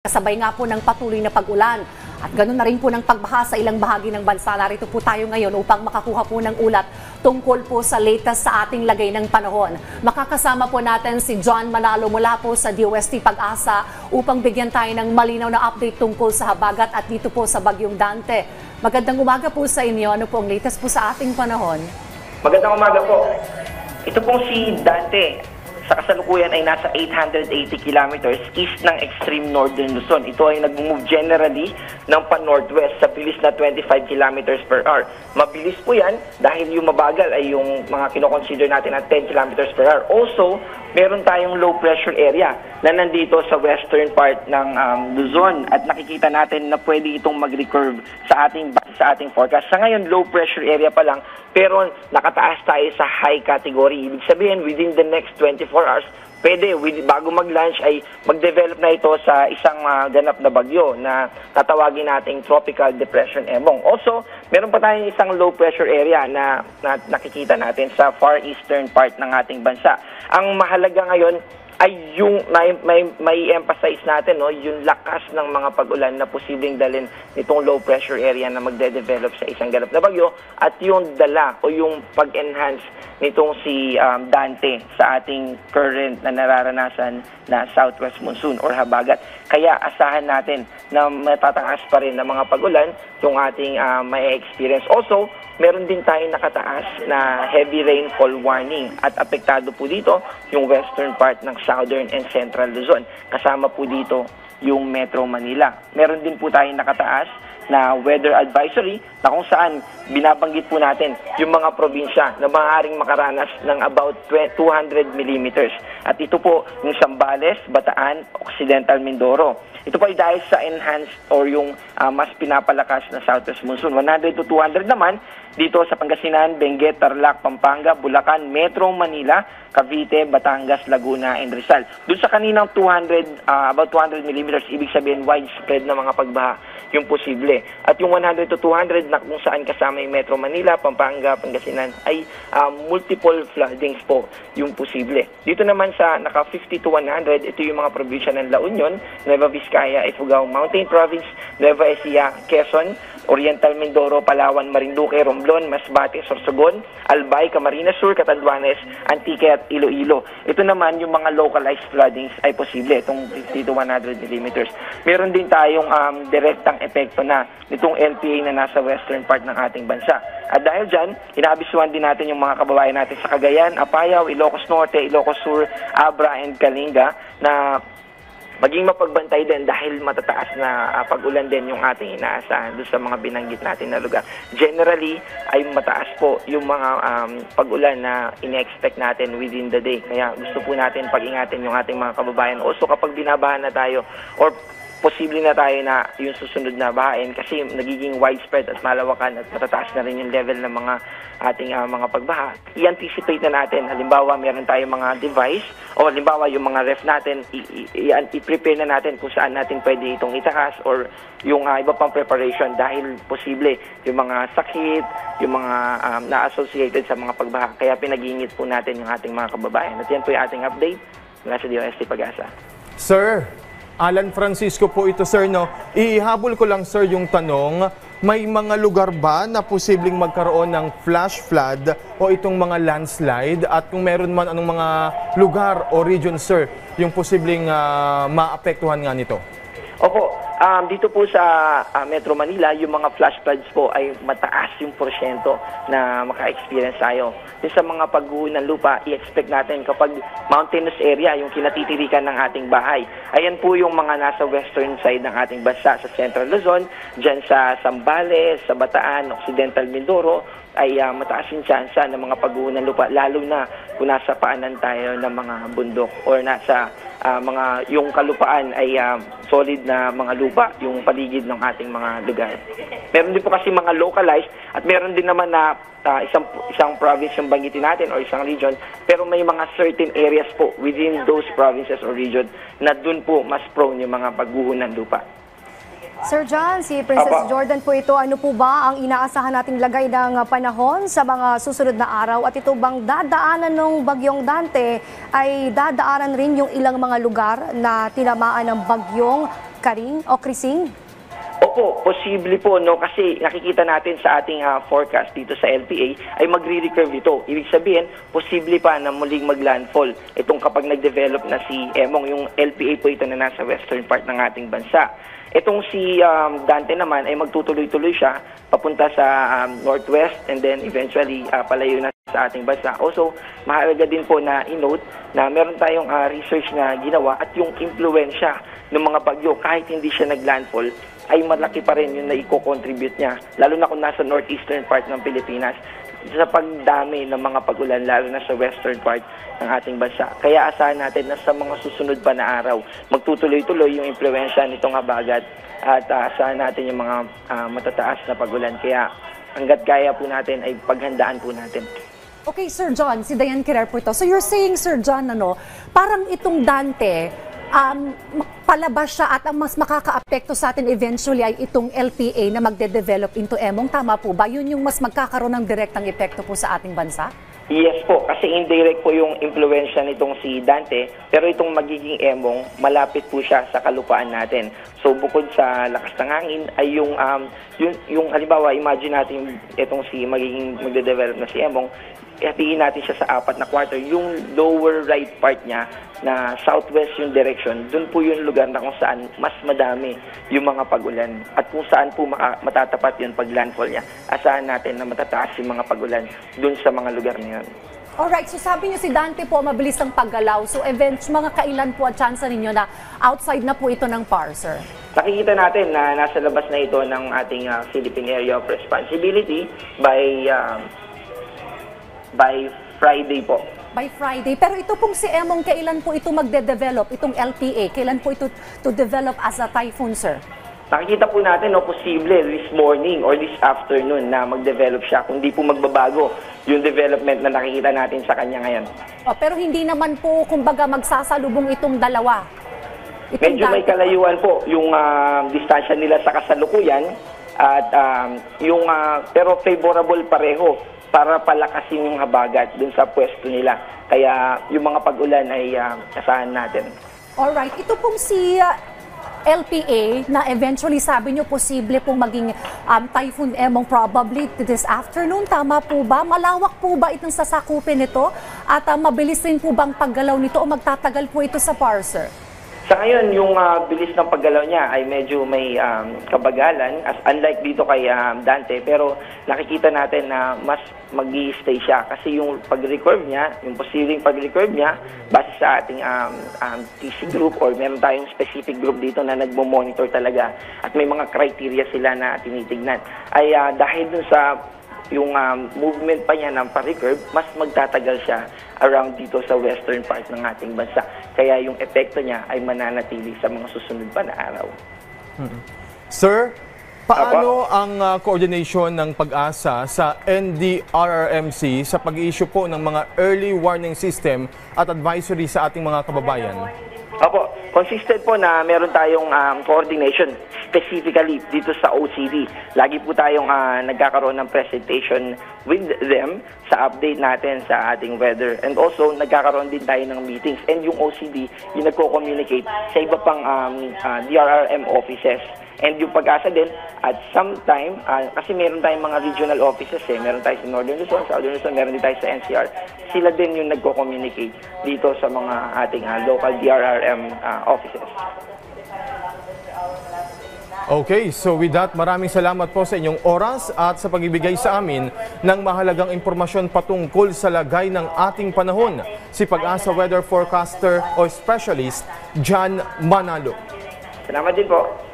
Kasabay nga po ng patuloy na pag-ulan at ganoon na rin po ng pagbaha sa ilang bahagi ng bansa. Narito po tayo ngayon upang makakuha po ng ulat tungkol po sa latest sa ating lagay ng panahon. Makakasama po natin si John Manalo mula po sa DOST Pag-asa upang bigyan tayo ng malinaw na update tungkol sa habagat at dito po sa Bagyong Dante. Magandang umaga po sa inyo. Ano po ang latest po sa ating panahon? Magandang umaga po. Ito pong si Dante. Sa kasalukuyan ay nasa 880 kilometers east ng extreme northern Luzon. Ito ay nag-move generally ng pan-northwest sa bilis na 25 kilometers per hour. Mabilis po yan dahil yung mabagal ay yung mga kinoconsider natin na 10 kilometers per hour. Also, meron tayong low pressure area na nandito sa western part ng Luzon at nakikita natin na pwede itong mag-recurve sa ating forecast. Sa ngayon, low pressure area pa lang pero nakataas tayo sa high category. Ibig sabihin, within the next 24 hours, pwede, bago mag-launch ay mag-develop na ito sa isang ganap na bagyo na tatawagin nating Tropical Depression Ebong. Also, meron pa tayong isang low pressure area na nakikita natin sa far eastern part ng ating bansa. Ang mahalaga ngayon ay yung may emphasize natin, no, yung lakas ng mga pag-ulan na posibleng dalhin nitong low pressure area na magde-develop sa isang ganap na bagyo at yung dala o yung pag-enhance nitong si Dante sa ating current na nararanasan na southwest monsoon or habagat. Kaya asahan natin na matataas pa rin ng mga pag-ulan yung ating may experience. Also, meron din tayong nakataas na heavy rainfall warning at apektado po dito yung western part ng southern and central Luzon. Kasama po dito yung Metro Manila. Meron din po tayong nakataas na weather advisory na kung saan binabanggit po natin yung mga probinsya na maaaring makaranas ng about 200 millimeters. At ito po yung Zambales, Bataan, Occidental Mindoro. Ito po ay dahil sa enhanced or yung mas pinapalakas na southwest monsoon. 100 to 200 naman dito sa Pangasinan, Benguet, Tarlac, Pampanga, Bulacan, Metro Manila, Cavite, Batangas, Laguna, and Rizal. Doon sa kaninang about 200 millimeters, ibig sabihin widespread na mga pagbaha yung posible. At yung 100 to 200 na kung saan kasama yung Metro Manila, Pampanga, Pangasinan ay multiple floodings po yung posible. Dito naman sa naka 50 to 100, ito yung mga probinsya ng La Union, Nueva Vizcaya, Ifugao Mountain Province, Nueva Ecija, Quezon, Oriental Mindoro, Palawan, Marinduque, Romblon, Masbate, Sorsogon, Albay, Camarines Sur, Catanduanes, Antique at Iloilo. Ito naman yung mga localized floodings ay posible, itong 50 to 100 millimeters. Meron din tayong direktang epekto na nitong LPA na nasa western part ng ating bansa. At dahil dyan, inaabisuhan din natin yung mga kababayan natin sa Cagayan, Apayao, Ilocos Norte, Ilocos Sur, Abra, and Kalinga na maging mapagbantay din dahil matataas na pag-ulan din yung ating inaasahan doon sa mga binanggit natin na lugar. Generally, ay mataas po yung mga pag-ulan na ine-expect natin within the day. Kaya gusto po natin pag-ingatan yung ating mga kababayan. Also, kapag binabahan na tayo or posible na tayo na yung susunod na bahain kasi nagiging widespread at malawakan at matataas na rin yung level ng mga ating mga pagbaha. I-anticipate na natin. Halimbawa, meron tayong mga device o halimbawa yung mga ref natin, i-prepare na natin kung saan natin pwede itong itakas or yung iba pang preparation dahil posible yung mga sakit, yung mga na-associated sa mga pagbaha. Kaya pinag-iingit po natin yung ating mga kababayan. At yan po yung ating update mula sa DOST Pag-asa. Sir, Alan Francisco po ito, sir, no? Ihabol ko lang, sir, yung tanong, may mga lugar ba na posibleng magkaroon ng flash flood o itong mga landslide? At kung meron man anong mga lugar o region, sir, yung posibleng maapektuhan nga nito? Opo, dito po sa Metro Manila, yung mga flash floods po ay mataas yung porsyento na maka-experience tayo. Yung sa mga pagguho ng lupa, i-expect natin kapag mountainous area, yung kinatitirikan ng ating bahay. Ayan po yung mga nasa western side ng ating bansa, sa Central Luzon, dyan sa Zambales, sa Bataan, Occidental Mindoro, ay mataas yung tsansa ng mga pagguho ng lupa, lalo na kung nasa paanan tayo ng mga bundok or nasa yung kalupaan ay solid na mga lupa, yung paligid ng ating mga lugar. Meron din po kasi mga localized at meron din naman na isang province yung banggitin natin or isang region, pero may mga certain areas po within those provinces or region na dun po mas prone yung mga pagguho ng lupa. Sir John, si Princess Jordan po ito. Ano po ba ang inaasahan nating lagay ng panahon sa mga susunod na araw? At ito bang dadaanan ng Bagyong Dante ay dadaanan rin yung ilang mga lugar na tinamaan ng bagyong Karing o Krising? Opo, posible po, no? Kasi nakikita natin sa ating forecast dito sa LPA ay magre-recurve ito. Ibig sabihin, posible pa na muling mag-landfall. Itong kapag nag-develop na si Emong, yung LPA po ito na nasa western part ng ating bansa. Itong si Dante naman ay magtutuloy-tuloy siya papunta sa northwest and then eventually palayo na sa ating bansa. Also, mahalaga din po na i-note na meron tayong research na ginawa at yung impluensya ng mga bagyo kahit hindi siya nag-landfall ay malaki pa rin yung naiko-contribute niya, lalo na kung nasa northeastern part ng Pilipinas, sa pagdami ng mga pag-ulan, lalo na sa western part ng ating bansa. Kaya asahan natin na sa mga susunod pa na araw, magtutuloy-tuloy yung impluensya nitong habagat at asahan natin yung mga matataas na pag-ulan. Kaya hanggat kaya po natin ay paghandaan po natin. Okay, Sir John, si Diane Kirer po ito. So you're saying, Sir John, parang itong Dante, palabas siya at ang mas makaka-apekto sa atin eventually ay itong LPA na magde-develop into Emong. Tama po ba? Yun yung mas magkakaroon ng direktang epekto po sa ating bansa? Yes po, kasi indirect po yung influensya nitong si Dante, pero itong magiging Emong, malapit po siya sa kalupaan natin. So bukod sa lakas ng hangin, ay yung halimbawa, imagine natin itong magiging magde-develop na si Emong, hatiin natin siya sa 4 na quarter, yung lower right part niya na southwest yung direction, dun po yung lugar na kung saan mas madami yung mga pag-ulan. At kung saan po matatapat yun pag landfall niya, asahan natin na matataas yung mga pag-ulan dun sa mga lugar na yun. Alright, so sabi niyo si Dante po mabilis ang paggalaw. So mga kailan po at chance ninyo na outside na po ito ng parser? Nakikita natin na nasa labas na ito ng ating Philippine Area of Responsibility by Friday po. By Friday. Pero ito pong si Emong, kailan po ito magde-develop, itong LPA? Kailan po ito to develop as a typhoon, sir? Nakikita po natin, posible this morning or this afternoon na mag-develop siya. Kung di po magbabago yung development na nakikita natin sa kanya ngayon. Pero hindi naman po, kumbaga, magsasalubong itong dalawa. Medyo may kalayuan po yung distansya nila sa kasalukuyan at pero favorable pareho para palakasin yung habagat dun sa pwesto nila. Kaya yung mga pag-ulan ay asahan natin. Alright, ito pong si LPA na eventually sabi nyo posible pong maging Typhoon Emong probably this afternoon. Tama po ba? Malawak po ba itong sasakupin nito? At mabilis rin po bang paggalaw nito o magtatagal po ito sa parser? Sa ngayon, yung bilis ng paggalaw niya ay medyo may kabagalan, unlike dito kay Dante, pero nakikita natin na mas mag-i-stay siya kasi yung pag-recurve niya, yung posibleng pag-recurve niya, base sa ating TC group or meron tayong specific group dito na nagmo-monitor talaga at may mga criteria sila na tinitignan, ay dahil dun sa yung movement pa niya ng pa-recurve, mas magtatagal siya around dito sa western part ng ating bansa. Kaya yung epekto niya ay mananatili sa mga susunod pa na araw. Sir, paano ang coordination ng PAG-ASA sa NDRRMC sa pag-i-issue po ng mga early warning system at advisory sa ating mga kababayan? Opo, consistent po na meron tayong coordination specifically dito sa OCD. Lagi po tayong nagkakaroon ng presentation with them sa update natin sa ating weather. And also, nagkakaroon din tayo ng meetings. And yung OCD, yung nagko-communicate sa iba pang DRRM offices. And yung PAG-ASA din, at some time, kasi meron tayong mga regional offices meron tayo sa Northern Luzon, Southern Luzon, meron din tayo sa NCR. Sila din yung nagko-communicate dito sa mga ating local DRRM offices. Okay, so with that, maraming salamat po sa inyong oras at sa pagbibigay sa amin ng mahalagang impormasyon patungkol sa lagay ng ating panahon. Si PAG-ASA Weather Forecaster o Specialist, John Manalo. Salamat din po.